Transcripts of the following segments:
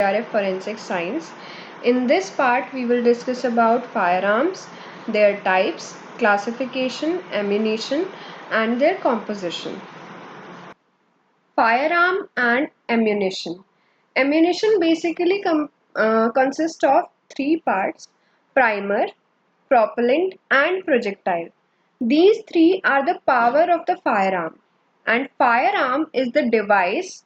PRF Forensic Science. In this part, we will discuss about firearms, their types, classification, ammunition, and their composition. Firearm and ammunition. Ammunition basically consists of three parts: primer, propellant, and projectile. These three are the power of the firearm, and firearm is the device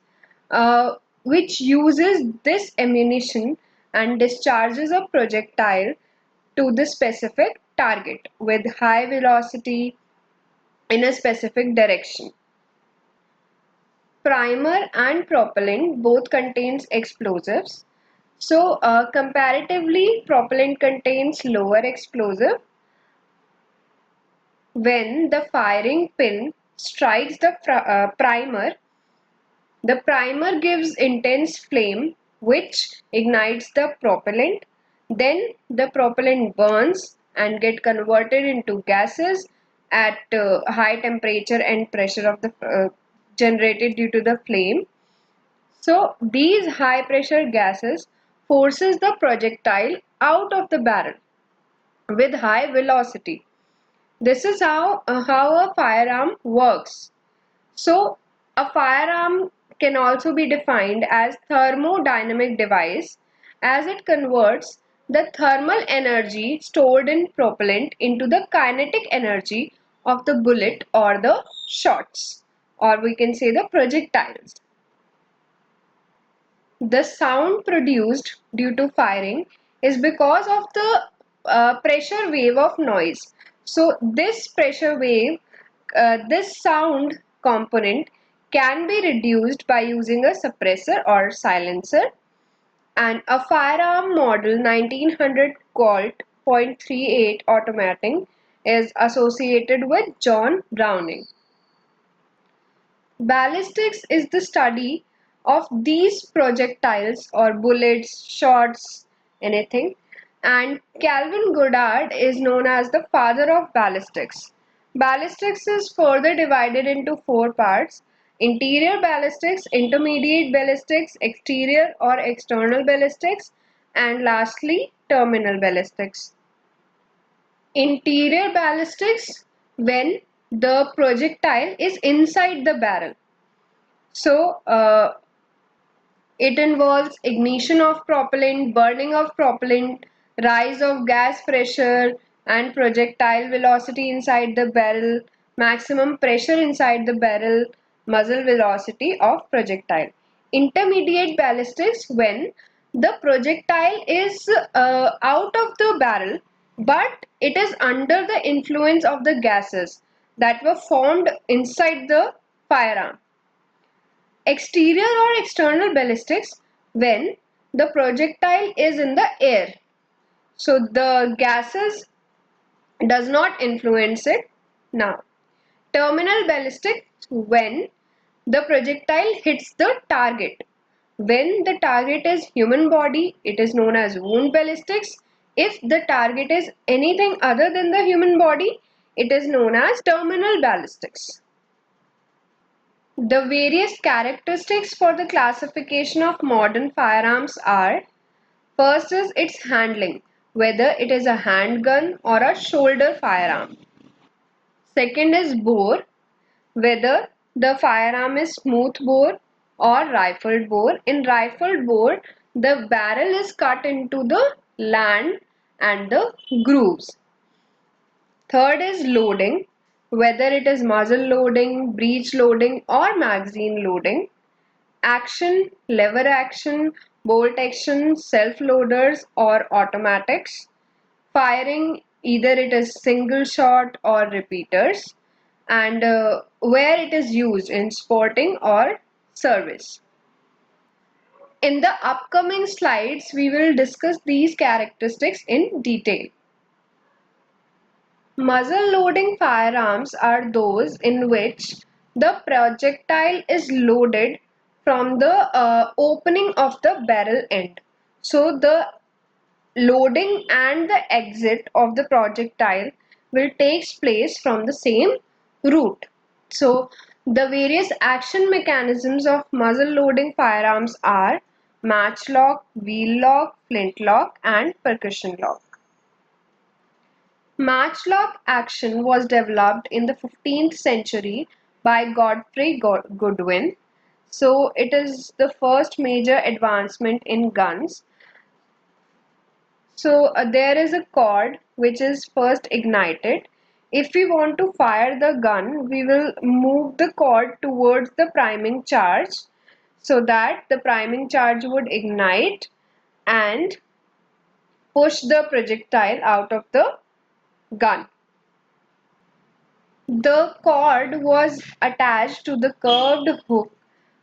which uses this ammunition and discharges a projectile to the specific target with high velocity in a specific direction. Primer and propellant both contains explosives. So comparatively, propellant contains lower explosive. When the firing pin strikes the primer, the primer gives intense flame which ignites the propellant. Then the propellant burns and get converted into gases at high temperature and pressure of the generated due to the flame. So these high pressure gases forces the projectile out of the barrel with high velocity. This is how a firearm works. So a firearm can also be defined as thermodynamic device, as it converts the thermal energy stored in propellant into the kinetic energy of the bullet or the shots, or we can say the projectiles. The sound produced due to firing is because of the pressure wave of noise. So this pressure wave, this sound component can be reduced by using a suppressor or silencer. And a firearm model 1900 Colt .38 automatic is associated with John Browning. Ballistics is the study of these projectiles or bullets, shots, anything, and Calvin Goddard is known as the father of ballistics. Ballistics is further divided into four parts: interior ballistics, intermediate ballistics, exterior or external ballistics, and lastly terminal ballistics. Interior ballistics, when the projectile is inside the barrel. So it involves ignition of propellant, burning of propellant, rise of gas pressure and projectile velocity inside the barrel, maximum pressure inside the barrel, muzzle velocity of projectile. Intermediate ballistics, when the projectile is out of the barrel but it is under the influence of the gases that were formed inside the firearm. Exterior or external ballistics, when the projectile is in the air, so the gases does not influence it. Now terminal ballistics, when the projectile hits the target. When the target is human body, it is known as wound ballistics. If the target is anything other than the human body, it is known as terminal ballistics. The various characteristics for the classification of modern firearms are: first is its handling, whether it is a handgun or a shoulder firearm. Second is bore, whether the firearm is smooth bore or rifled bore. In rifled bore, the barrel is cut into the land and the grooves. Third is loading, whether it is muzzle loading, breech loading or magazine loading. Action, lever action, bolt action, self-loaders or automatics. Firing, either it is single shot or repeaters. And where it is used in sporting or service. In the upcoming slides, we will discuss these characteristics in detail. Muzzle loading firearms are those in which the projectile is loaded from the opening of the barrel end. So the loading and the exit of the projectile will take place from the same route. So the various action mechanisms of muzzle loading firearms are: match lock, wheel lock, flint lock, and percussion lock. Matchlock action was developed in the 15th century by Godfrey Goodwin. So it is the first major advancement in guns. So there is a cord which is first ignited. If we want to fire the gun, we will move the cord towards the priming charge so that the priming charge would ignite and push the projectile out of the gun. The cord was attached to the curved hook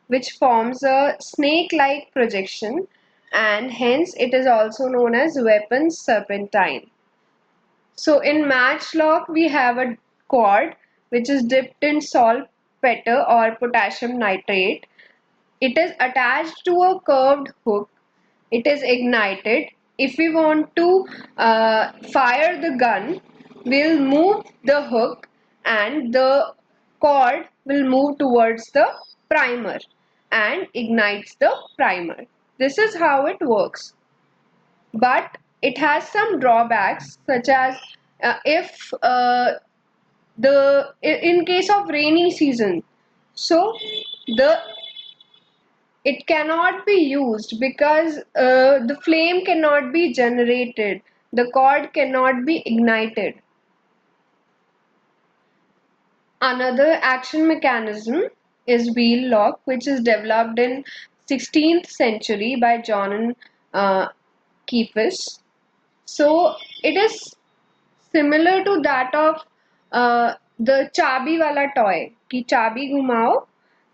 which forms a snake-like projection, and hence it is also known as weapon serpentine. So in matchlock we have a cord which is dipped in saltpeter or potassium nitrate. It is attached to a curved hook. It is ignited. If we want to fire the gun, we'll move the hook and the cord will move towards the primer and ignites the primer. This is how it works. But it has some drawbacks, such as if in case of rainy season, so the it cannot be used because the flame cannot be generated, the cord cannot be ignited. Another action mechanism is wheel lock, which is developed in 16th century by John Keyfus. So it is similar to that of the चाबी वाला toy कि चाबी घुमाओ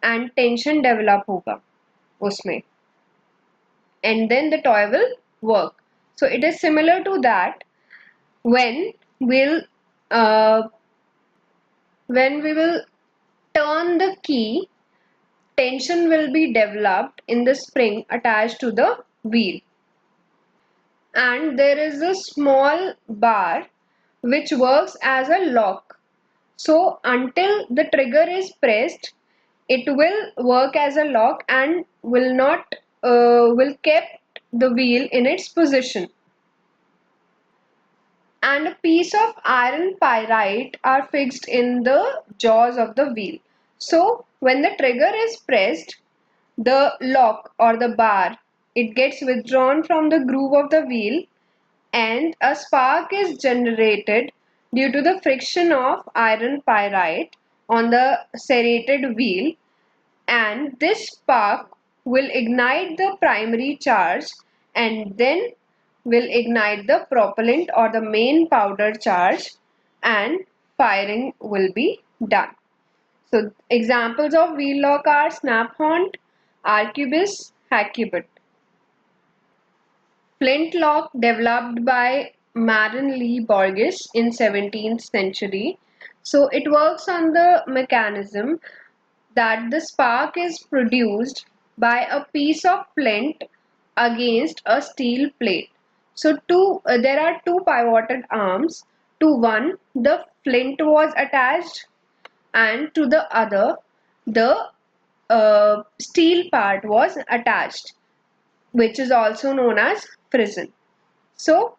and tension develop होगा उसमें and then the toy will work. So it is similar to that. When we'll when we will turn the key, tension will be developed in the spring attached to the wheel, and there is a small bar which works as a lock. So until the trigger is pressed, it will work as a lock and will not will keep the wheel in its position. And a piece of iron pyrite are fixed in the jaws of the wheel. So when the trigger is pressed, the lock or the bar, it gets withdrawn from the groove of the wheel and a spark is generated due to the friction of iron pyrite on the serrated wheel, and this spark will ignite the primary charge and then will ignite the propellant or the main powder charge and firing will be done. So examples of wheel lock are snap-on, arquebus, hackbut. Flintlock developed by Marin Lee Borges in 17th century. So it works on the mechanism that the spark is produced by a piece of flint against a steel plate. So there are two pivoted arms. To one, the flint was attached, and to the other, the steel part was attached, which is also known as frisson. So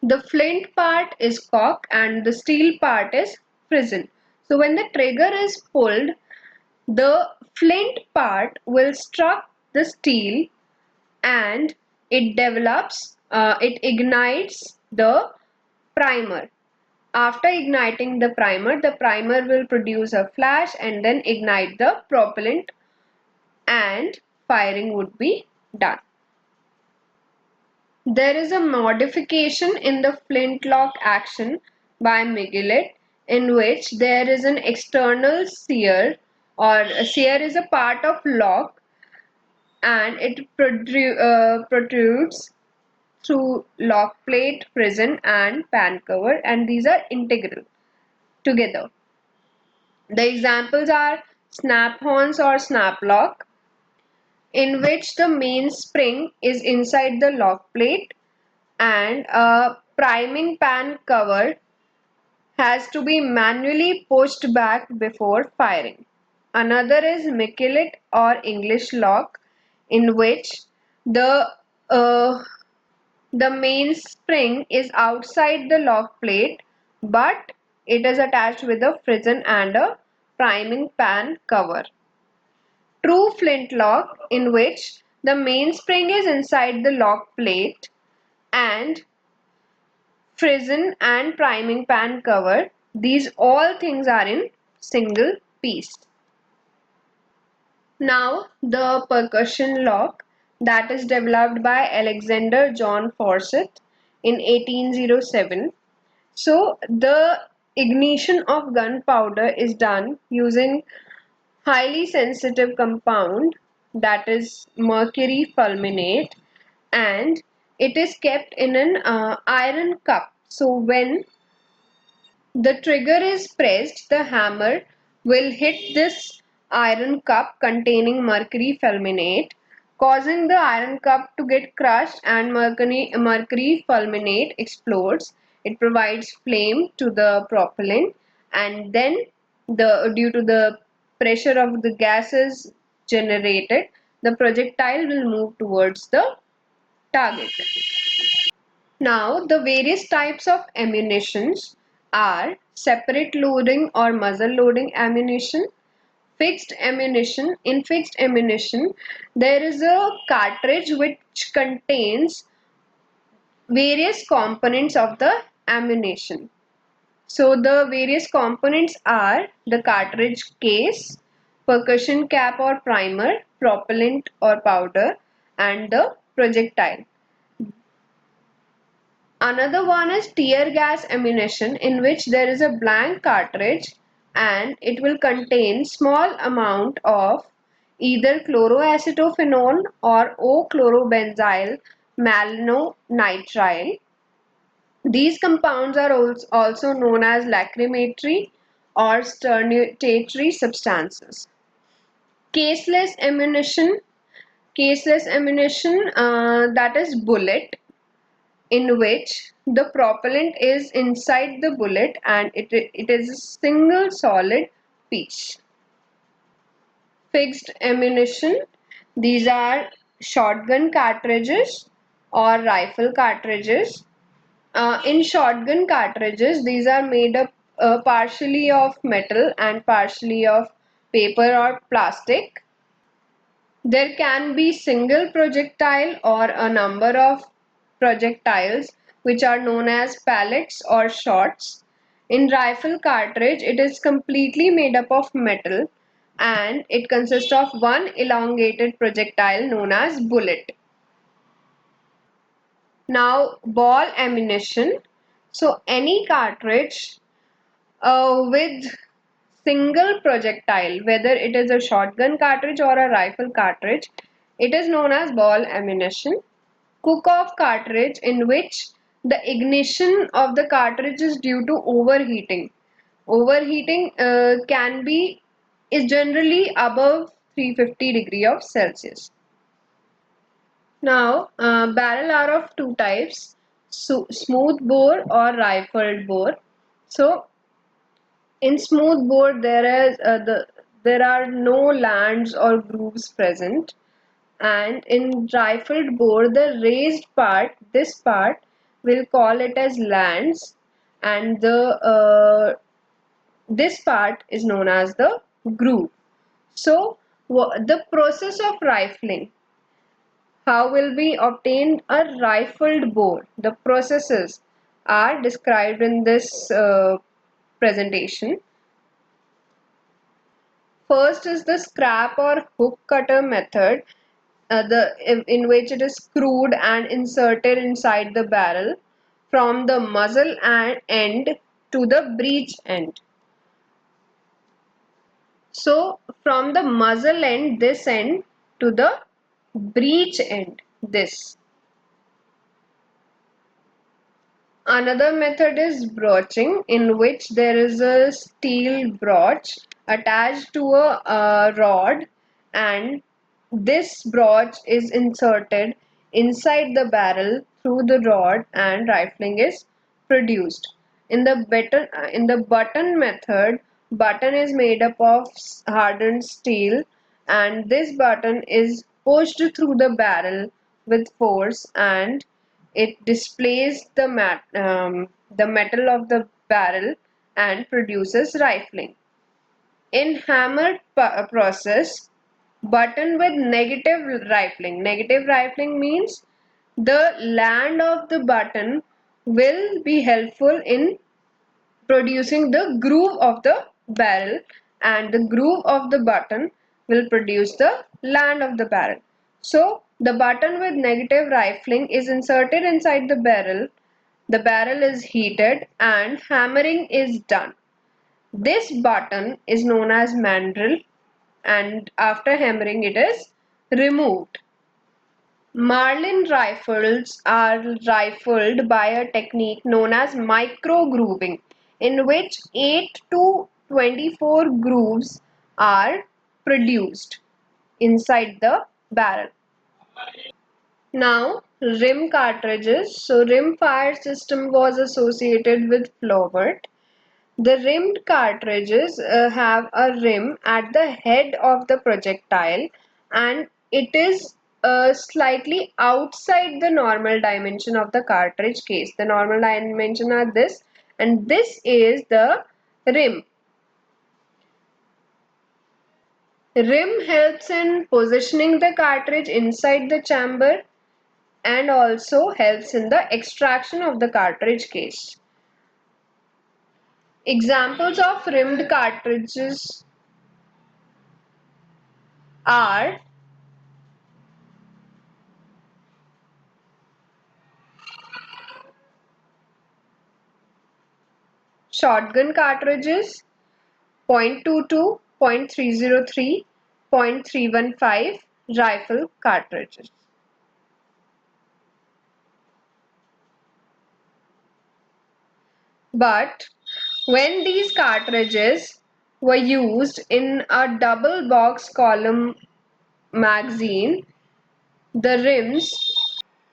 the flint part is cock and the steel part is frisson. So when the trigger is pulled, the flint part will struck the steel and it ignites the primer. After igniting the primer will produce a flash and then ignite the propellant and firing would be done. There is a modification in the flintlock action by Miguelet in which there is an external sear, or a sear is a part of lock and it protrudes through lock plate, frisson and pan cover, and these are integral together. The examples are snap-ons or snap-lock, in which the main spring is inside the lock plate and a priming pan cover has to be manually pushed back before firing. Another is Miguelet or English lock, in which the uh, the mainspring is outside the lock plate, but it is attached with a frizzen and a priming pan cover. True flintlock, in which the mainspring is inside the lock plate and frizzen and priming pan cover. These all things are in single piece. Now the percussion lock, that is developed by Alexander John Fawcett in 1807. So the ignition of gunpowder is done using highly sensitive compound, that is mercury fulminate, and it is kept in an iron cup. So when the trigger is pressed, the hammer will hit this iron cup containing mercury fulminate, causing the iron cup to get crushed, and mercury fulminate explodes. It provides flame to the propellant, and then due to the pressure of the gases generated, the projectile will move towards the target. Now, the various types of ammunitions are separate loading or muzzle loading ammunition, fixed ammunition. In fixed ammunition, there is a cartridge which contains various components of the ammunition. So, the various components are the cartridge case, percussion cap or primer, propellant or powder, and the projectile. Another one is tear gas ammunition, in which there is a blank cartridge and it will contain small amount of either chloroacetophenone or O-chlorobenzyl malonitrile. These compounds are also known as lacrimatory or sternutatory substances. Caseless ammunition, that is bullet, in which the propellant is inside the bullet and it is a single solid piece. Fixed ammunition, these are shotgun cartridges or rifle cartridges. In shotgun cartridges, these are made up partially of metal and partially of paper or plastic. There can be single projectile or a number of projectiles, which are known as pellets or shots. In rifle cartridge, it is completely made up of metal and it consists of one elongated projectile known as bullet. Now, ball ammunition. So any cartridge with single projectile, whether it is a shotgun cartridge or a rifle cartridge, it is known as ball ammunition. Cook-off cartridge, in which the ignition of the cartridge is due to overheating. Overheating is generally above 350 degree of Celsius. Now, barrel are of two types, smooth bore or rifled bore. So, in smooth bore, there are no lands or grooves present, and in rifled bore, the raised part, this part, we'll call it as lands, and this part is known as the groove. So, the process of rifling. How will we obtain a rifled bore? The processes are described in this presentation. First is the scrap or hook cutter method, in which it is screwed and inserted inside the barrel from the muzzle end to the breech end. So from the muzzle end, this end, to the breech end, this. Another method is broaching, in which there is a steel broach attached to a rod, and this broach is inserted inside the barrel through the rod and rifling is produced. In the button method, button is made up of hardened steel and this button is pushed through the barrel with force and it displaces the metal of the barrel and produces rifling. In hammer process, button with negative rifling. Negative rifling means the land of the button will be helpful in producing the groove of the barrel, and the groove of the button will produce the land of the barrel. So the button with negative rifling is inserted inside the barrel is heated and hammering is done. This button is known as mandrel, and after hammering it is removed. Marlin rifles are rifled by a technique known as micro-grooving, in which 8 to 24 grooves are produced inside the barrel. Now, rim cartridges. So, rim fire system was associated with Flowert. The rimmed cartridges have a rim at the head of the projectile, and it is slightly outside the normal dimension of the cartridge case. The normal dimension are this, and this is the rim. Rim helps in positioning the cartridge inside the chamber and also helps in the extraction of the cartridge case. Examples of rimmed cartridges are shotgun cartridges, .22, .303, .315, rifle cartridges. But when these cartridges were used in a double box column magazine, the rims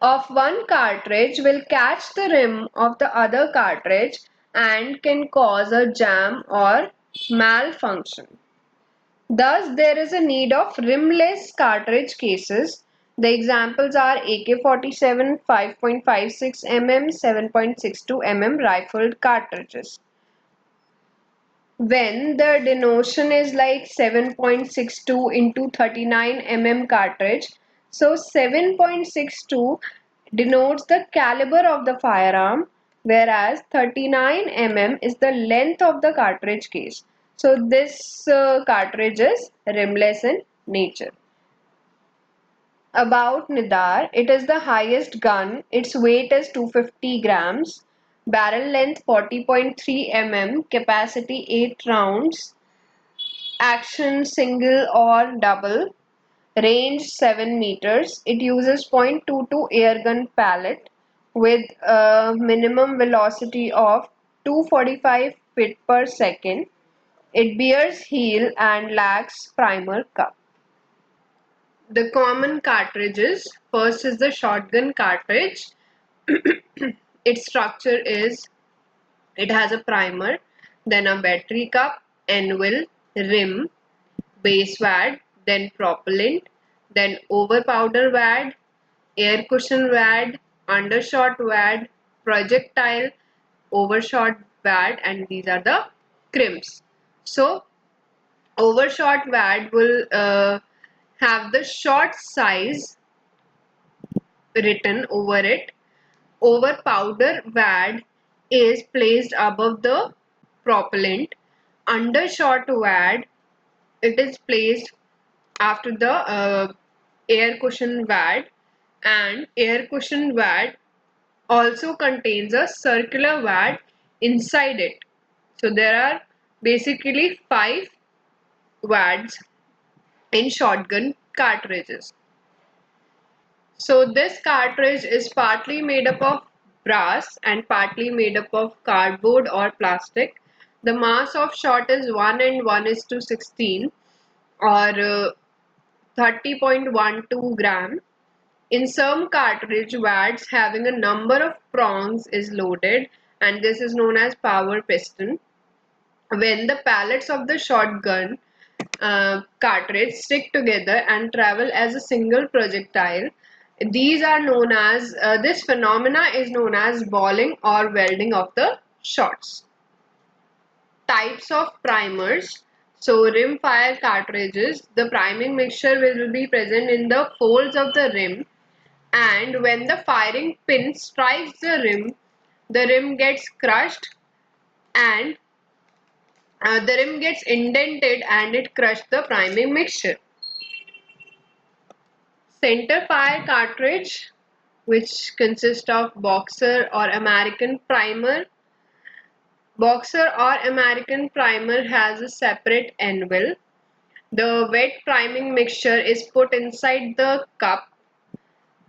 of one cartridge will catch the rim of the other cartridge and can cause a jam or malfunction. Thus, there is a need of rimless cartridge cases. The examples are AK-47 5.56 mm, 7.62 mm rifled cartridges. When the denotation is like 7.62 into 39 mm cartridge, so 7.62 denotes the caliber of the firearm, whereas 39 mm is the length of the cartridge case. So this cartridge is rimless in nature. About Nidar, it is the highest gun. Its weight is 250 grams. Barrel length 40.3 mm. Capacity 8 rounds. Action single or double. Range 7 meters. It uses .22 airgun pellet with a minimum velocity of 245 feet per second. It bears heel and lacks primer cup. The common cartridges. First is the shotgun cartridge. Its structure is, it has a primer, then a battery cup, anvil, rim, base wad, then propellant, then over powder wad, air cushion wad, undershot wad, projectile, overshot wad, and these are the crimps. So overshot wad will have the short size written over it. Over powder wad is placed above the propellant. Undershot wad, it is placed after the air cushion wad, and air cushion wad also contains a circular wad inside it. So there are basically 5 wads in shotgun cartridges. So this cartridge is partly made up of brass and partly made up of cardboard or plastic. The mass of shot is 1 and 1 is to 16 or 30.12 gram. In some cartridge wads having a number of prongs is loaded, and this is known as power piston. When the pellets of the shotgun cartridge stick together and travel as a single projectile. These are known as, this phenomena is known as balling or welding of the shots. Types of primers. So rim fire cartridges, the priming mixture will be present in the folds of the rim, and when the firing pin strikes the rim gets crushed and the rim gets indented and it crushed the priming mixture. Center fire cartridge, which consists of boxer or American primer. Boxer or American primer has a separate anvil. The wet priming mixture is put inside the cup,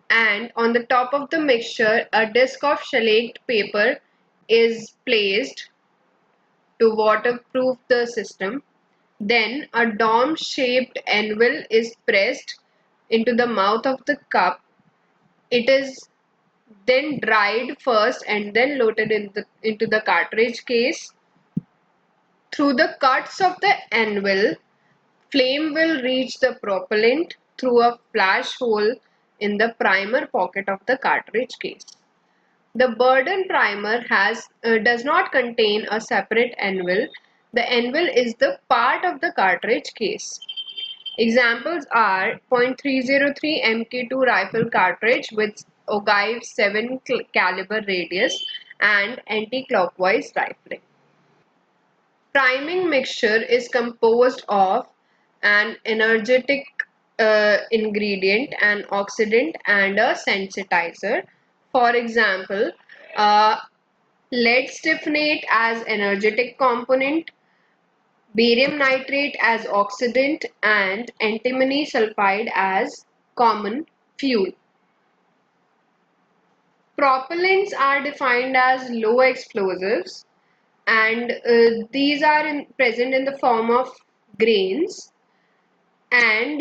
and on the top of the mixture a disc of shellacked paper is placed to waterproof the system. Then a dome-shaped anvil is pressed into the mouth of the cup. It is then dried first and then loaded into the cartridge case. Through the cuts of the anvil, flame will reach the propellant through a flash hole in the primer pocket of the cartridge case. The Burden primer does not contain a separate anvil. The anvil is the part of the cartridge case. Examples are .303 Mk2 rifle cartridge with ogive 7 caliber radius and anti-clockwise rifling. Priming mixture is composed of an energetic ingredient, an oxidant, and a sensitizer. For example, lead stiffenate as energetic component, barium nitrate as oxidant, and antimony sulfide as common fuel. Propellants are defined as low explosives, and these are present in the form of grains and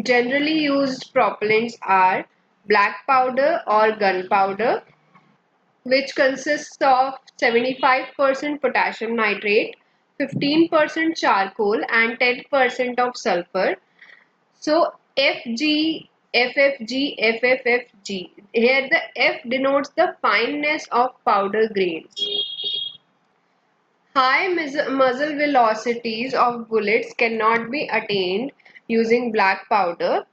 generally used propellants are black powder or gunpowder, which consists of 75% potassium nitrate, 15% charcoal, and 10% of sulfur. So FG, FFG, FFFG. Here the F denotes the fineness of powder grains. High muzzle velocities of bullets cannot be attained using black powder.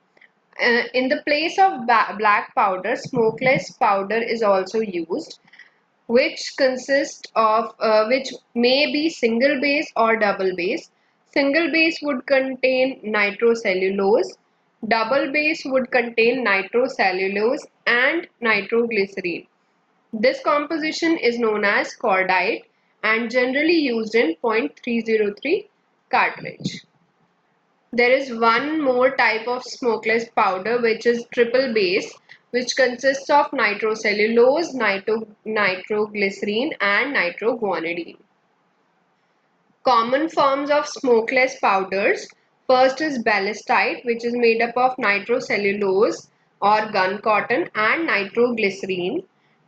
In the place of black powder, smokeless powder is also used, which consists of which may be single base or double base. Single base would contain nitrocellulose, double base would contain nitrocellulose and nitroglycerine. This composition is known as cordite and generally used in .303 cartridge. There is one more type of smokeless powder, which is triple base, which consists of nitrocellulose, nitroglycerine and nitroguanidine. Common forms of smokeless powders. First is ballistite, which is made up of nitrocellulose or gun cotton and nitroglycerine.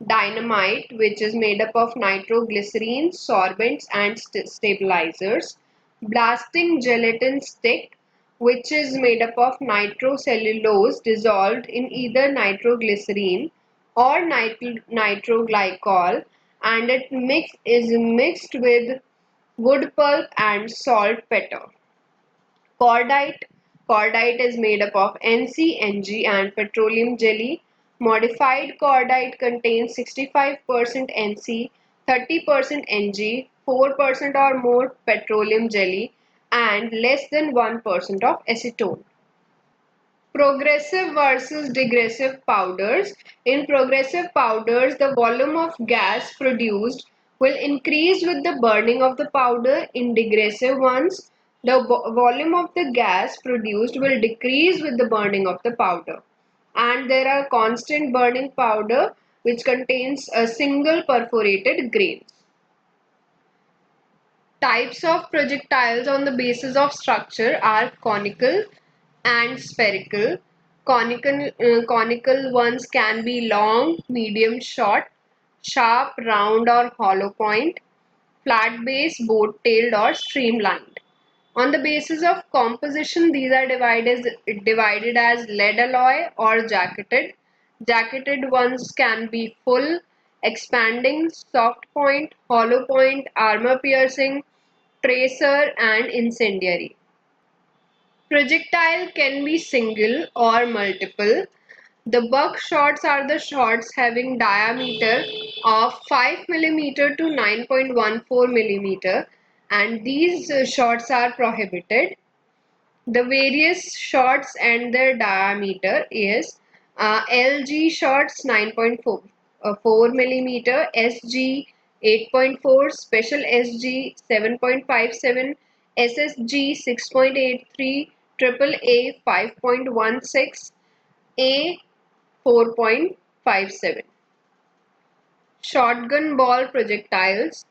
Dynamite, which is made up of nitroglycerine, sorbents and stabilizers. Blasting gelatin stick, which is made up of nitrocellulose dissolved in either nitroglycerine or nitroglycol, and it is mixed with wood pulp and saltpeter. Cordite. Cordite is made up of NC, NG and petroleum jelly. Modified cordite contains 65% NC, 30% NG, 4% or more petroleum jelly and less than 1% of acetone. Progressive versus degressive powders. In progressive powders, the volume of gas produced will increase with the burning of the powder. In degressive ones, the volume of the gas produced will decrease with the burning of the powder. And there are constant burning powder which contains a single perforated grains. Types of projectiles on the basis of structure are conical and spherical. Conical ones can be long, medium, short, sharp, round or hollow point, flat base, boat-tailed or streamlined. On the basis of composition, these are divided as lead alloy or jacketed. Jacketed ones can be full, expanding, soft point, hollow point, armor piercing, tracer, and incendiary. Projectile can be single or multiple. The buck shots are the shots having diameter of 5 mm to 9.14 mm, and these shots are prohibited. The various shots and their diameter is LG shots 9.4 mm, SG 8.4, Special SG 7.57, SSG 6.83, Triple A 5.16, A 4.57. Shotgun ball projectiles.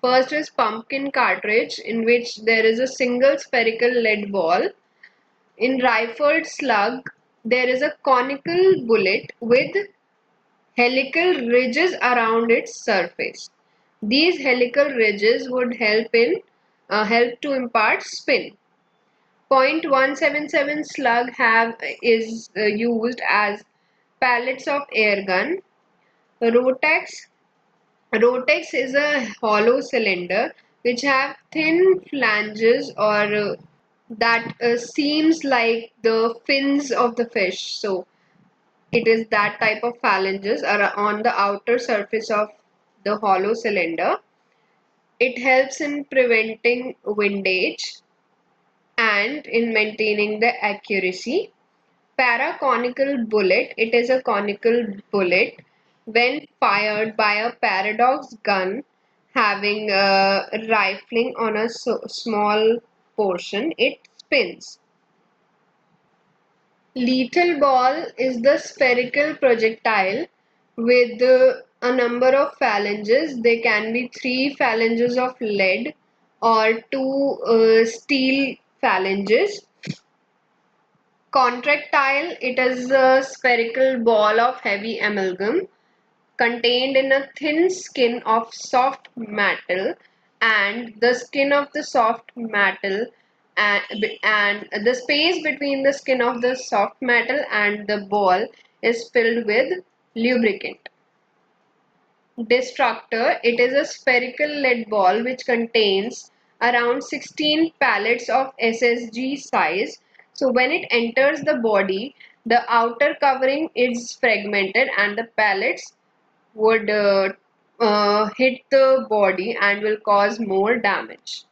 First is pumpkin cartridge, in which there is a single spherical lead ball. In rifled slug, there is a conical bullet with helical ridges around its surface. These helical ridges would help to impart spin. .177 slug is used as pellets of air gun. Rotex Rotex is a hollow cylinder which have thin flanges or that seems like the fins of the fish. So it is that type of phalanges are on the outer surface of the hollow cylinder. It helps in preventing windage and in maintaining the accuracy. Paraconical bullet. It is a conical bullet when fired by a paradox gun having rifling on a small portion. It spins. Lethal ball is the spherical projectile with a number of phalanges. They can be 3 phalanges of lead or 2 steel phalanges. Contractile, it is a spherical ball of heavy amalgam contained in a thin skin of soft metal, and the skin of the soft metal and the space between the skin of the soft metal and the ball is filled with lubricant. Destructor, it is a spherical lead ball which contains around 16 pellets of SSG size. So when it enters the body, the outer covering is fragmented and the pellets would hit the body and will cause more damage.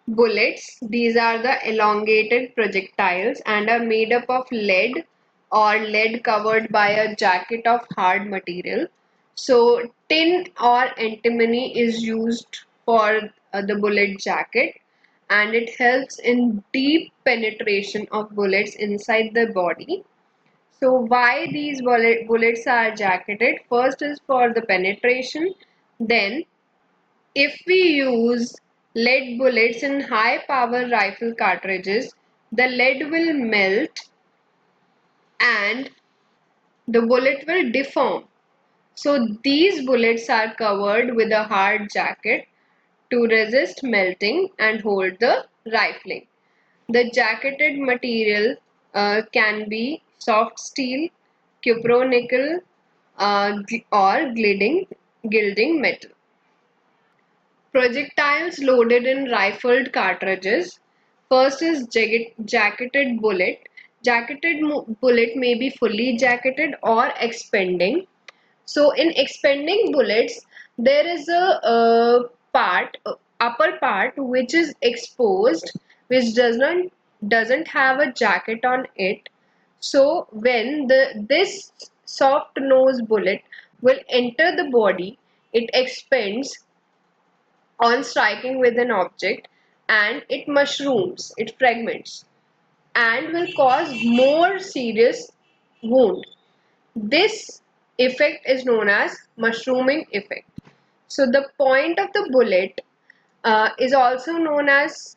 Bullets, these are the elongated projectiles and are made up of lead or lead covered by a jacket of hard material. So tin or antimony is used for the bullet jacket, and it helps in deep penetration of bullets inside the body. So why these bullets are jacketed? First is for the penetration. Then if we use lead bullets in high power rifle cartridges, the lead will melt and the bullet will deform. So these bullets are covered with a hard jacket to resist melting and hold the rifling. The jacketed material can be soft steel, cupronickel, or gilding metal. Projectiles loaded in rifled cartridges. First is jacketed bullet. Jacketed bullet may be fully jacketed or expanding. So in expanding bullets, there is upper part which is exposed, which doesn't have a jacket on it. So when this soft nose bullet will enter the body, it expands on striking with an object, and it mushrooms, it fragments, and will cause more serious wound. This effect is known as mushrooming effect. So the point of the bullet is also known as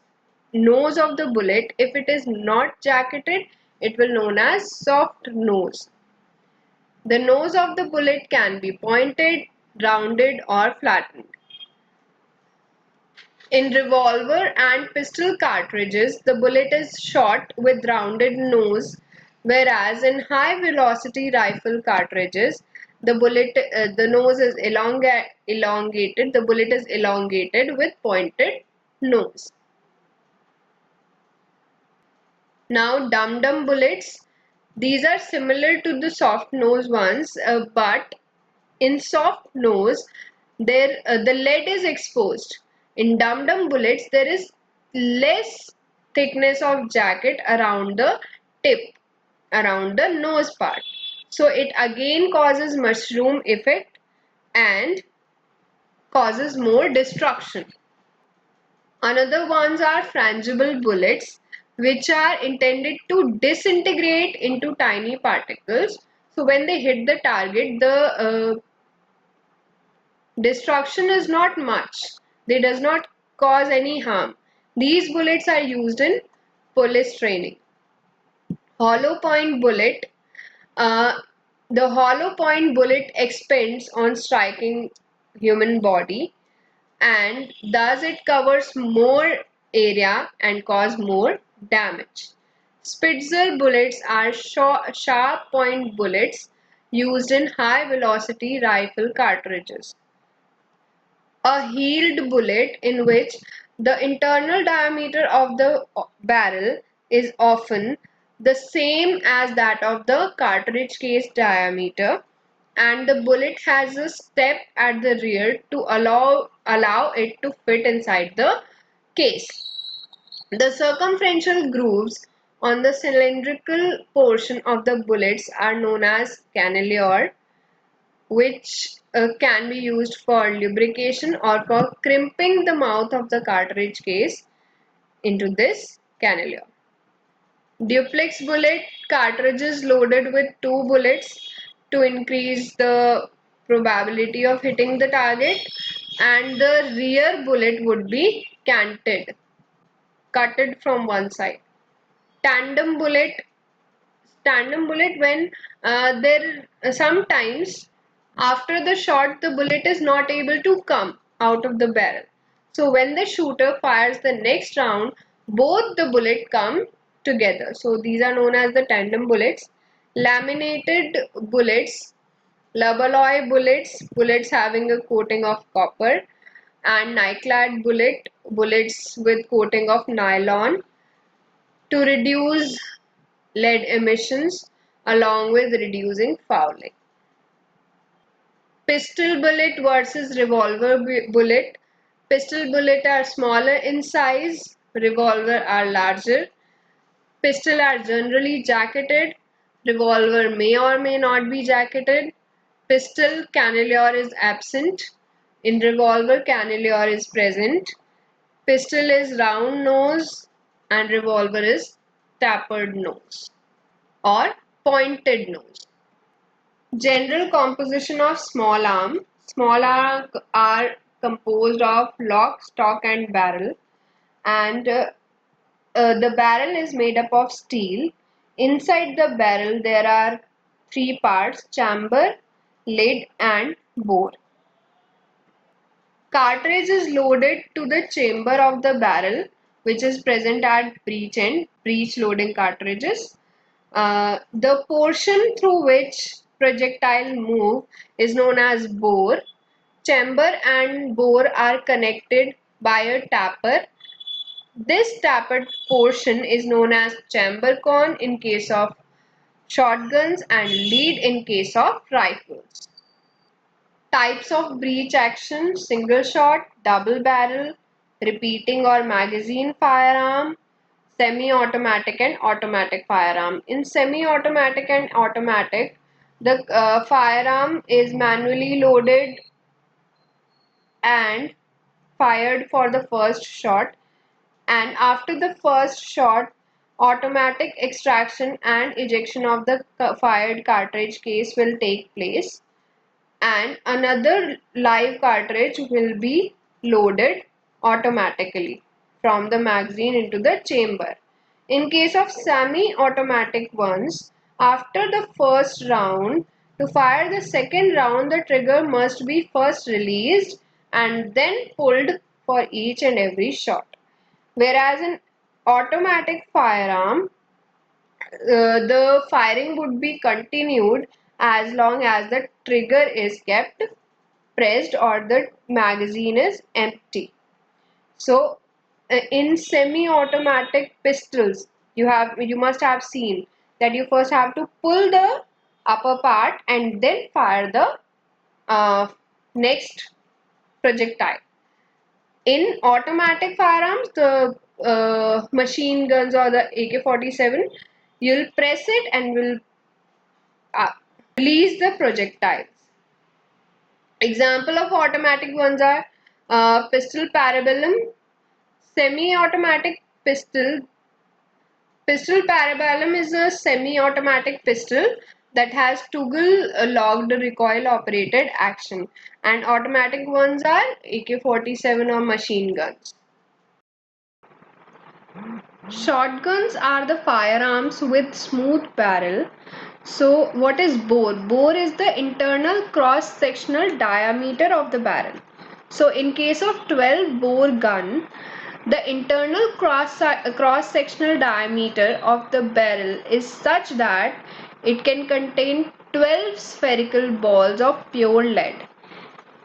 nose of the bullet. If it is not jacketed, it will known as soft nose. The nose of the bullet can be pointed, rounded, or flattened. In revolver and pistol cartridges, the bullet is shot with rounded nose, whereas in high velocity rifle cartridges, the nose is elongated, the bullet is elongated with pointed nose. Now dum-dum bullets, these are similar to the soft nose ones, but in soft nose, the lead is exposed. In dum-dum bullets, there is less thickness of jacket around the tip, around the nose part. So it again causes mushroom effect and causes more destruction. Another ones are frangible bullets, which are intended to disintegrate into tiny particles. So when they hit the target, the destruction is not much. They does not cause any harm. These bullets are used in police training. Hollow point bullet. Uh, the hollow point bullet expends on striking human body, and thus it covers more area and cause more damage. Spitzer bullets are sharp point bullets used in high velocity rifle cartridges. A heeled bullet, in which the internal diameter of the barrel is often the same as that of the cartridge case diameter, and the bullet has a step at the rear to allow it to fit inside the case. The circumferential grooves on the cylindrical portion of the bullets are known as cannelure, which can be used for lubrication or for crimping the mouth of the cartridge case into this cannelure. Duplex bullet, cartridges loaded with two bullets to increase the probability of hitting the target, and the rear bullet would be canted, cutted from one side. Tandem bullet, when there sometimes after the shot the bullet is not able to come out of the barrel. So when the shooter fires the next round, both the bullet come together. So these are known as the tandem bullets. Laminated bullets, Loballoy bullets, bullets having a coating of copper, and niclad bullets with coating of nylon to reduce lead emissions along with reducing fouling. Pistol bullet versus revolver bullet. Pistol bullet are smaller in size, revolver are larger. Pistol are generally jacketed, revolver may or may not be jacketed. Pistol cannelure is absent, in revolver cannelure is present. Pistol is round nose and revolver is tapered nose or pointed nose. General composition of small arm. Small arm are composed of lock, stock and barrel, and the barrel is made up of steel. Inside the barrel there are three parts: chamber, lid and bore. Cartridge is loaded to the chamber of the barrel, which is present at breech end, breech loading cartridges. The portion through which projectile move is known as bore. Chamber and bore are connected by a taper. This tapered portion is known as chamber con in case of shotguns and lead in case of rifles. Types of breech action: single shot, double barrel, repeating or magazine firearm, semi-automatic and automatic firearm. In semi-automatic and automatic, the firearm is manually loaded and fired for the first shot, and after the first shot, automatic extraction and ejection of the fired cartridge case will take place, and another live cartridge will be loaded automatically from the magazine into the chamber. In case of semi-automatic ones, after the first round, to fire the second round, the trigger must be first released and then pulled for each and every shot. Whereas in automatic firearm, the firing would be continued as long as the trigger is kept pressed or the magazine is empty. So in semi-automatic pistols, you must have seen that you first have to pull the upper part and then fire the next projectile. In automatic firearms, the machine guns or the AK-47, you'll press it and will uh, release the projectiles. Example of automatic ones are pistol parabellum, semi-automatic pistol. Pistol parabellum is a semi-automatic pistol that has toggle-locked recoil-operated action, and automatic ones are AK-47 or machine guns. Shotguns are the firearms with smooth barrel. So what is bore? Bore is the internal cross-sectional diameter of the barrel. So in case of 12 bore gun, the internal cross-sectional diameter of the barrel is such that it can contain 12 spherical balls of pure lead,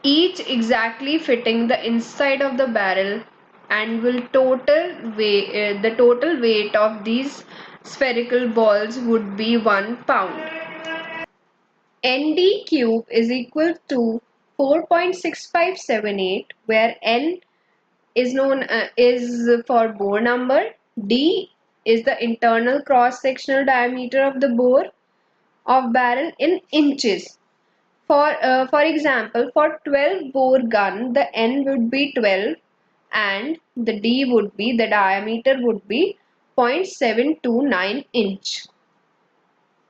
each exactly fitting the inside of the barrel, and the total weight of these spherical balls would be 1 pound. ND cube is equal to 4.6578, where N is for bore number, D is the internal cross sectional diameter of the bore of barrel in inches. For example, for 12 bore gun, the N would be 12 and the diameter would be 0.729 inch.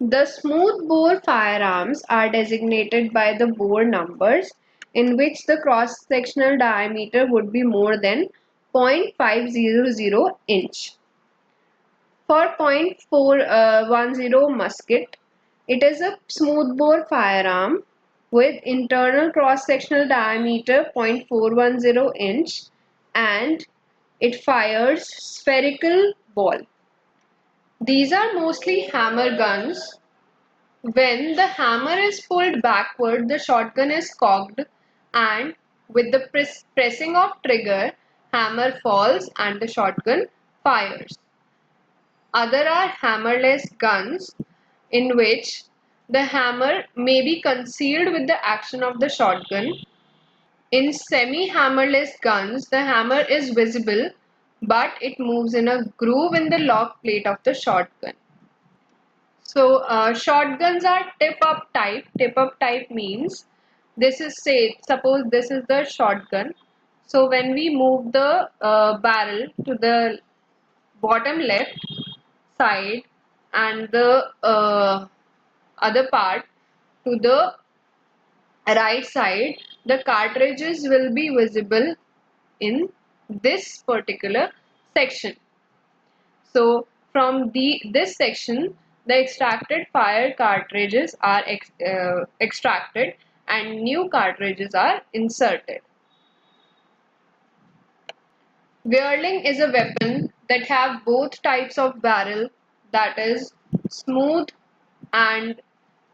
The smooth bore firearms are designated by the bore numbers in which the cross-sectional diameter would be more than 0.500 inch. For .410 musket, it is a smoothbore firearm with internal cross-sectional diameter 0.410 inch and it fires spherical ball. These are mostly hammer guns. When the hammer is pulled backward, the shotgun is cocked and with the pressing of trigger, hammer falls and the shotgun fires. Other are hammerless guns in which the hammer may be concealed with the action of the shotgun. In semi-hammerless guns, the hammer is visible but it moves in a groove in the lock plate of the shotgun. So shotguns are tip-up type. Tip-up type means suppose this is the shotgun. So when we move the barrel to the bottom left side and the other part to the right side, the cartridges will be visible in this particular section. So from this section, the extracted fire cartridges are extracted and new cartridges are inserted. Whirling is a weapon that have both types of barrel, that is smooth and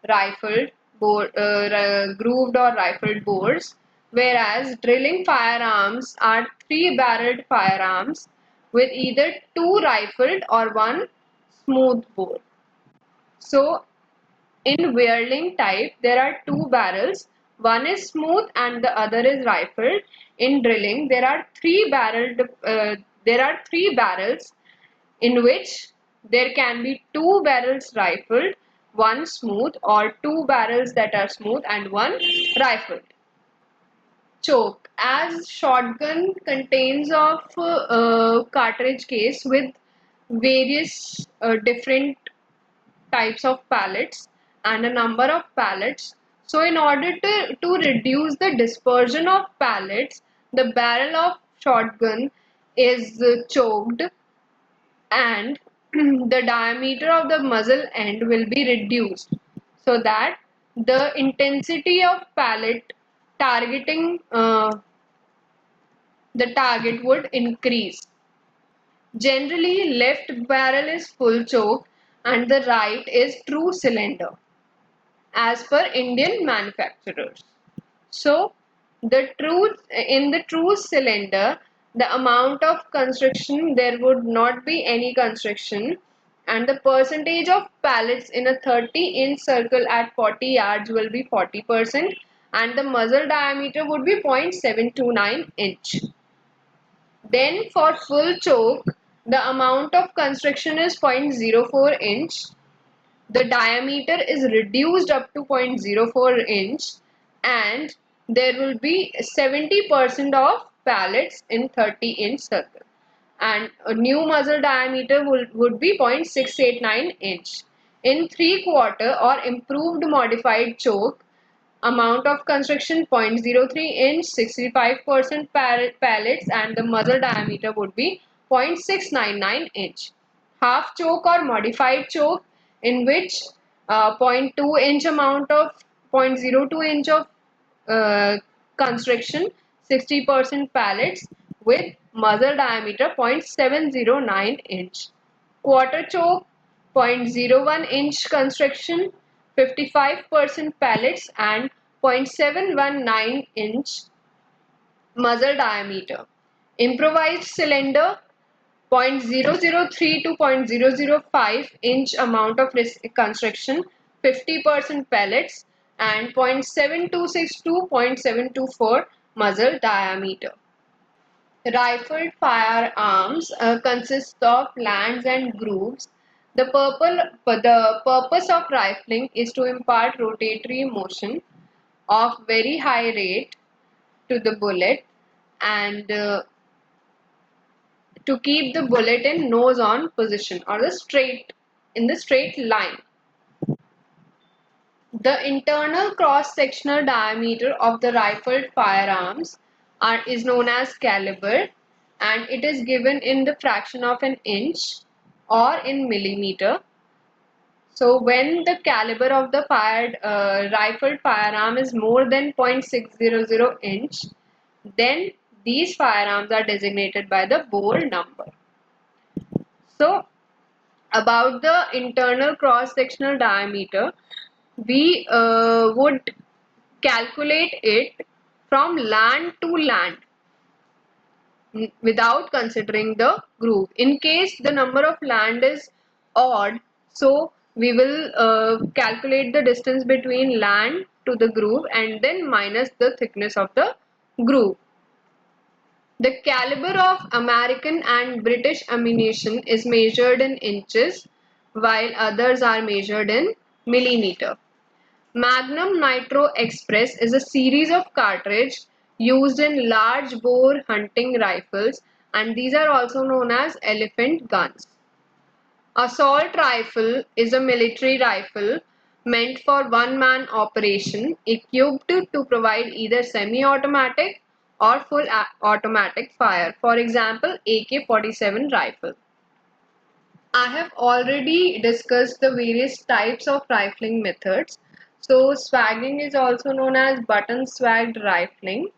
rifled grooved or rifled bores, whereas drilling firearms are three-barreled firearms with either two rifled or one smooth bore. So in whirling type, there are two barrels. One is smooth and the other is rifled. In drilling, there are three barrels in which there can be two barrels rifled, one smooth, or two barrels that are smooth and one rifled. Choke, as shotgun contains of cartridge case with various different types of pallets and a number of pallets. So in order to reduce the dispersion of pallets, the barrel of shotgun is choked and the diameter of the muzzle end will be reduced so that the intensity of pallet targeting the target would increase. Generally, left barrel is full choke and the right is true cylinder as per Indian manufacturers. So, in the true cylinder, the amount of constriction, there would not be any constriction, and the percentage of pellets in a 30-inch circle at 40 yards will be 40%, and the muzzle diameter would be 0.729 inch. Then for full choke, the amount of constriction is 0.04 inch. The diameter is reduced up to 0.04 inch, and there will be 70% of pellets in 30-inch circle, and a new muzzle diameter would be 0.689 inch. In 3/4 or improved modified choke, amount of constriction 0.03 inch, 65% pellets, and the muzzle diameter would be 0.699 inch. Half choke or modified choke, in which 0.2 inch amount of 0.02 inch of constriction, 60% pellets, with muzzle diameter 0.709 inch. Quarter choke, 0.01 inch constriction, 55% pellets, and 0.719 inch muzzle diameter. Improvised cylinder, 0.003 to 0.005 inch amount of constriction, 50% pellets, and 0.726 to 0.724 muzzle diameter. Rifled firearms consist of lands and grooves. The purpose of rifling is to impart rotatory motion of very high rate to the bullet, and to keep the bullet in nose on position, or in the straight line. The internal cross-sectional diameter of the rifled firearms is known as caliber, and it is given in the fraction of an inch or in millimeter. So when the caliber of the rifled firearm is more than 0.600 inch, then these firearms are designated by the bore number. So about the internal cross-sectional diameter, we would calculate it from land to land without considering the groove. In case the number of land is odd, so we will calculate the distance between land to the groove and then minus the thickness of the groove. The caliber of American and British ammunition is measured in inches, while others are measured in millimeter. Magnum Nitro Express is a series of cartridge used in large bore hunting rifles, and these are also known as elephant guns. Assault rifle is a military rifle meant for one-man operation, equipped to provide either semi-automatic or full automatic fire. For example, AK-47 rifle. I have already discussed the various types of rifling methods. So swagging is also known as button swagged rifling,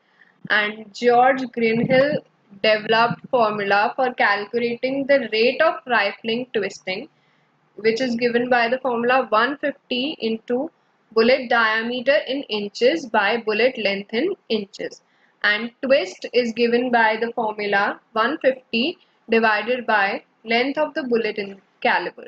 and George Greenhill developed formula for calculating the rate of rifling twisting, which is given by the formula 150 into bullet diameter in inches by bullet length in inches, and twist is given by the formula 150 divided by length of the bullet in caliber.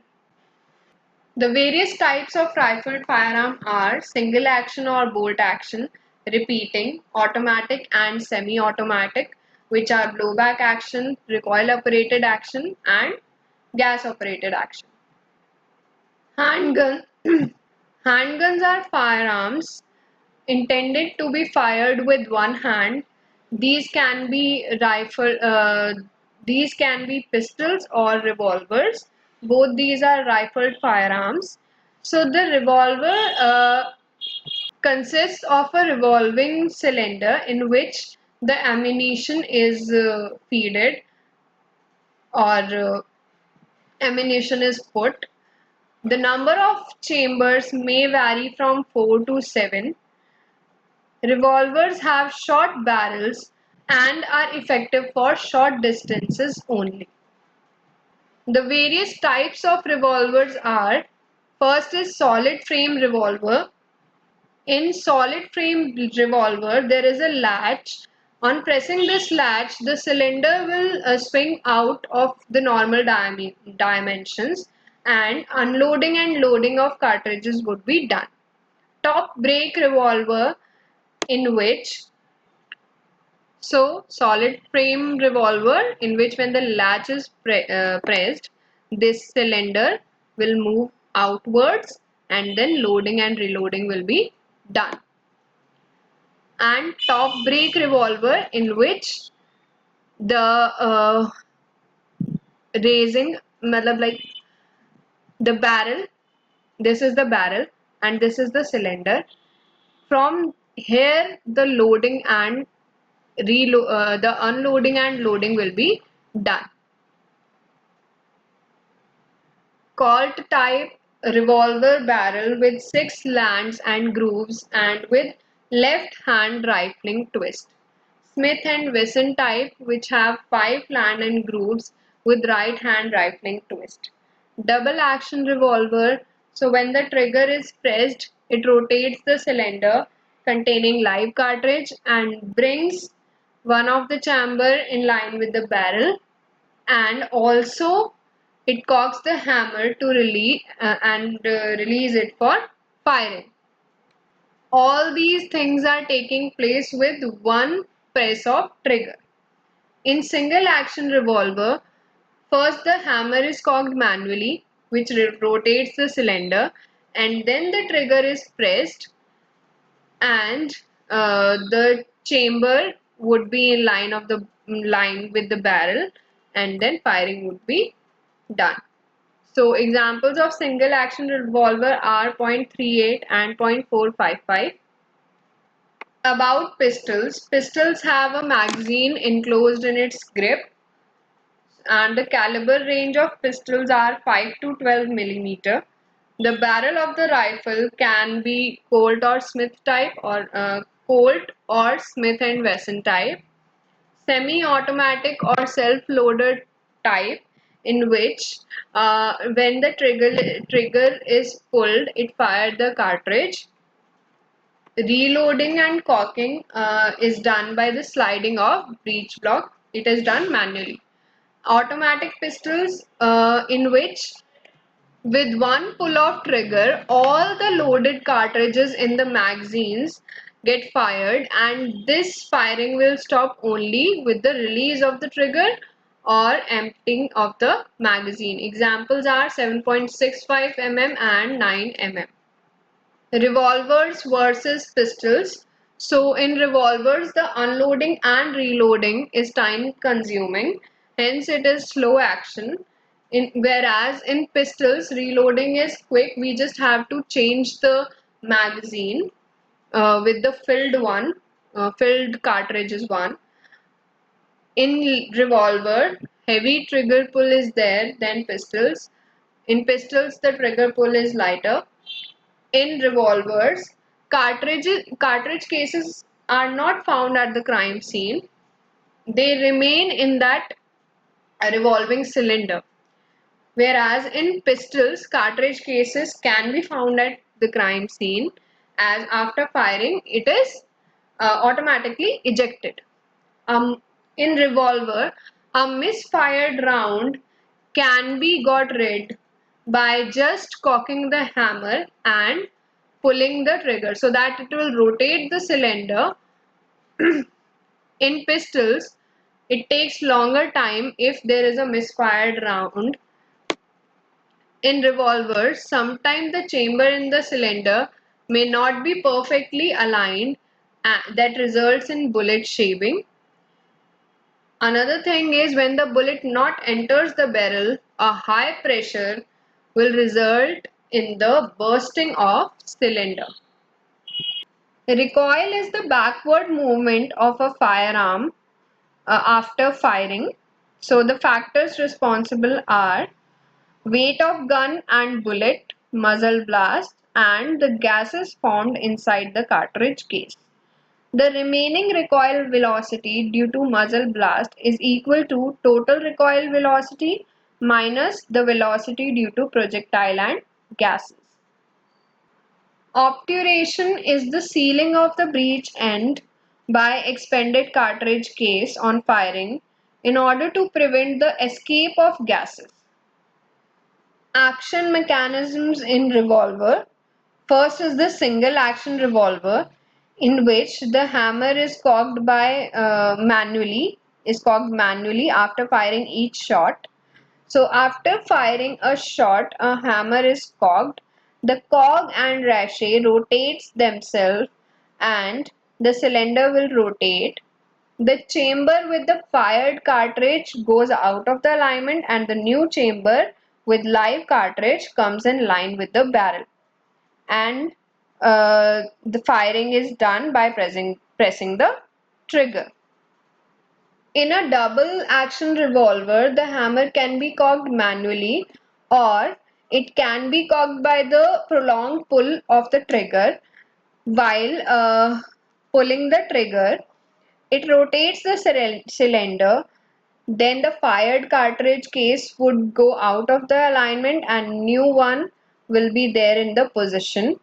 The various types of rifled firearm are single action or bolt action, repeating, automatic and semi-automatic, which are blowback action, recoil operated action, and gas operated action. Handgun. Handguns are firearms intended to be fired with one hand. These can be these can be pistols or revolvers. Both these are rifled firearms. So the revolver consists of a revolving cylinder in which the ammunition is feeded, or ammunition is put. The number of chambers may vary from 4 to 7. Revolvers have short barrels and are effective for short distances only. The various types of revolvers are: first is solid frame revolver. In solid frame revolver, there is a latch. On pressing this latch, the cylinder will swing out of the normal dimensions, and unloading and loading of cartridges would be done. Top break revolver, in which solid frame revolver, in which when the latch is pressed, this cylinder will move outwards and then loading and reloading will be done. And top break revolver, in which the raising, like the barrel, this is the barrel and this is the cylinder. From here the loading and the unloading and loading will be done. Colt type revolver barrel with 6 lands and grooves and with left hand rifling twist. Smith and Wesson type, which have 5 land and grooves with right hand rifling twist. Double action revolver, so when the trigger is pressed, it rotates the cylinder containing live cartridge and brings one of the chamber in line with the barrel, and also it cocks the hammer to release release it for firing. All these things are taking place with one press of trigger. In single action revolver, first the hammer is cocked manually, which rotates the cylinder, and then the trigger is pressed, and the chamber would be in line with the barrel, and then firing would be done. So examples of single action revolver are .38 and .455. About pistols. Pistols have a magazine enclosed in its grip, and the caliber range of pistols are 5 to 12 millimeter. The barrel of the rifle can be Colt or Smith type, or Colt or Smith and Wesson type. Semi-automatic or self-loaded type, in which when the trigger is pulled, it fires the cartridge. Reloading and cocking is done by the sliding of breech block. It is done manually. Automatic pistols, in which with one pull of trigger, all the loaded cartridges in the magazines get fired, and this firing will stop only with the release of the trigger or emptying of the magazine. Examples are 7.65 mm and 9 mm. Revolvers versus pistols. So in revolvers, the unloading and reloading is time consuming, hence it is slow action. Whereas in pistols, reloading is quick. We just have to change the magazine with the filled cartridge is one. In revolver, heavy trigger pull is there than pistols. In pistols, the trigger pull is lighter. In revolvers, cartridge cases are not found at the crime scene. They remain in that revolving cylinder. Whereas in pistols, cartridge cases can be found at the crime scene, as after firing it is automatically ejected. In revolver, a misfired round can be got rid by just cocking the hammer and pulling the trigger, so that it will rotate the cylinder. In pistols, it takes longer time if there is a misfired round. In revolvers, sometimes the chamber in the cylinder may not be perfectly aligned, that results in bullet shaving. Another thing is, when the bullet not enters the barrel, a high pressure will result in the bursting of cylinder. Recoil is the backward movement of a firearm after firing. So the factors responsible are weight of gun and bullet, muzzle blast, and the gases formed inside the cartridge case. The remaining recoil velocity due to muzzle blast is equal to total recoil velocity minus the velocity due to projectile and gases. Obturation is the sealing of the breech end by expended cartridge case on firing in order to prevent the escape of gases. Action mechanisms in revolver. First is the single action revolver, in which the hammer is cocked manually after firing each shot. So after firing a shot, a hammer is cocked. The cog and rachet rotates themselves and the cylinder will rotate. The chamber with the fired cartridge goes out of the alignment and the new chamber with live cartridge comes in line with the barrel. And the firing is done by pressing the trigger. In a double action revolver, the hammer can be cocked manually or it can be cocked by the prolonged pull of the trigger. While pulling the trigger, it rotates the cylinder, then the fired cartridge case would go out of the alignment and new one will be there in the position.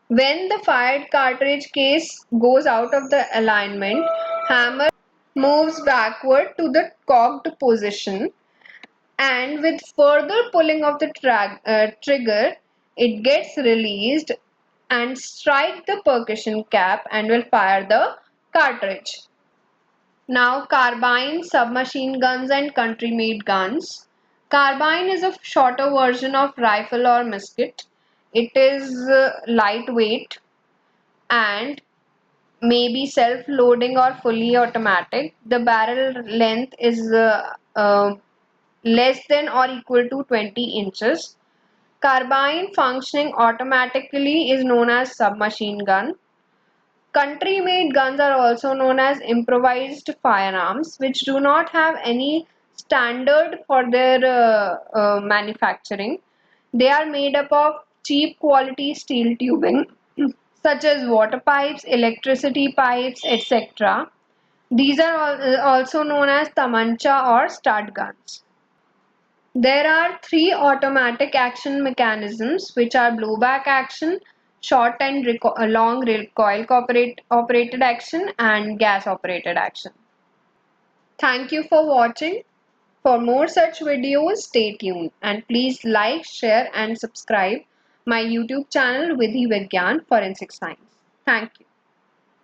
When the fired cartridge case goes out of the alignment, hammer moves backward to the cocked position, and with further pulling of the trigger, it gets released and strike the percussion cap and will fire the cartridge. Now, carbine, submachine guns and country-made guns. Carbine is a shorter version of rifle or musket. It is lightweight and may be self-loading or fully automatic. The barrel length is less than or equal to 20 inches. Carbine functioning automatically is known as submachine gun. Country-made guns are also known as improvised firearms, which do not have any standard for their manufacturing. They are made up of cheap quality steel tubing such as water pipes, electricity pipes, etc. These are also known as tamancha or stud guns. There are three automatic action mechanisms, which are blowback action, short and long recoil operated action, and gas operated action. Thank you for watching. For more such videos, stay tuned and please like, share and subscribe my YouTube channel Vidhi Vigyan Forensic Science. Thank you.